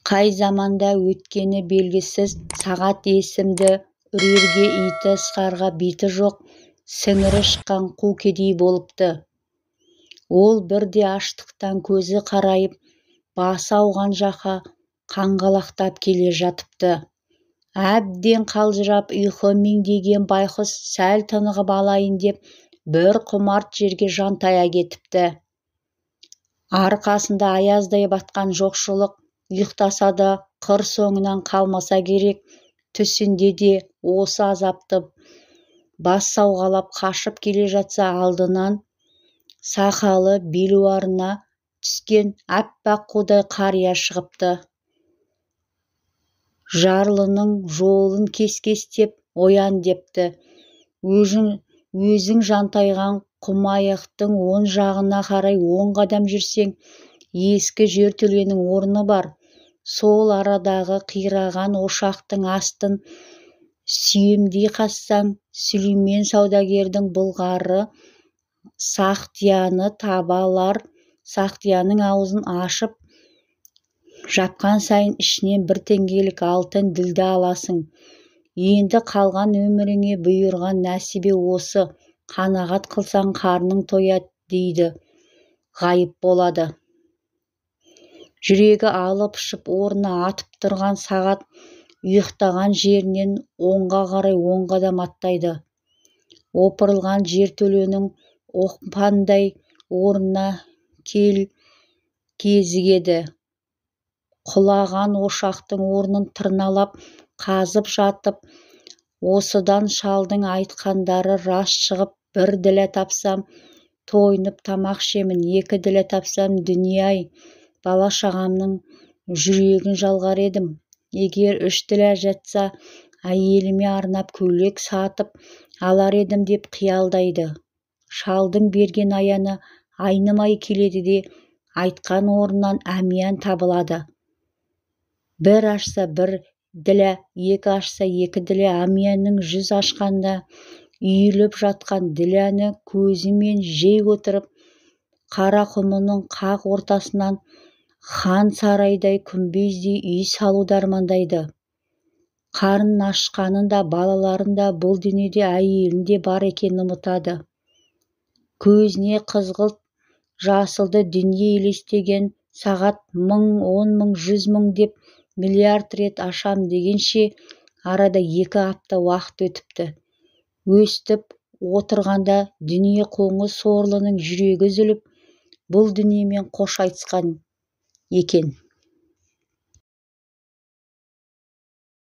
Қай заманда өткені белгісіз сағат есімді үрерге иті сығарға биті жоқ сіңірі шыққан қу кедей болыпты. Ол бірде аштықтан көзі қарайып, басы ауған жаққа қаңғалақтап келе жатыпты. Әбден қалжырап ұйқы меңдеген байқұс сәл тынығып алайын деп бір құмарт жерге жантая кетіпті. Арқасында аяздай батқан жоқшылық ұйықтаса да қыр соңынан қалмаса керек, түсінде де осы азапты бас сауғалап қашып келе жатса алдынан сақалы белуарына түскен аппақ қудай қария шығыпты. Жарлының жолын кес-кестеп оян депті. Өзің жантайған құмайықтың оң жағына қарай 10 қадам жүрсең, ескі жертөленің орны бар. Сол арадағы қираған ошақтың астын сүйемдей қазсаң, Сүлеймен саудагердің бұлғары Сақтияны табалар. Сақтияның аузын ашып жапқан сайын ішінен 1 теңгелік алтын ділдә аласың. Енді қалған өміріңе бұйырған нәсібе осы, қанағат қылсаң қарның тояды дейді, ғайып болады. Жүрегі алып-ұшып орнына атып тұрған сағат ұйықтаған жерінен оңға қарай 10 қадам аттайды. Опырылған жертөленің оқпандай орнына кезігеді. Құлаған ошақтың орнын тырналап қазып жатып, осыдан шалдың айтқандары рас шығып, 1 ділә тапсам, тойынып тамақ шемін, 2 ділә тапсам, дүние-ай, бала-шағамның жүрегін жалғар едім. Егер 3 ділә жатса, әйеліме арнап көйлек сатып алар едім деп қиялдайды. Шалдың берген аяны айнымай келеді де, айтқан орнынан әмиян табылады. 1 ашса 1 ділә, 2 ашса 2 ділә. Әмиянның 100 ашқанда үйіліп жатқан діләні көзімен жей отырып, қара құмының қақ ортасынан хан сарайдай күмбездей үй салуды армандайды. Қарнын ашқанында балаларында бұл дүниеде әйелінде бар екенін ұмытады. Көзіне қызғылт жасылды дүние елестеген сағат 1000, 10 000, 100 000 деп миллиард рет ашам дегенше арада 2 апта уақыт өтіпті. Өстіп отырғанда дүние қоңы сорлының жүрегі үзіліп, бұл дүниемен қош айтысқан екен.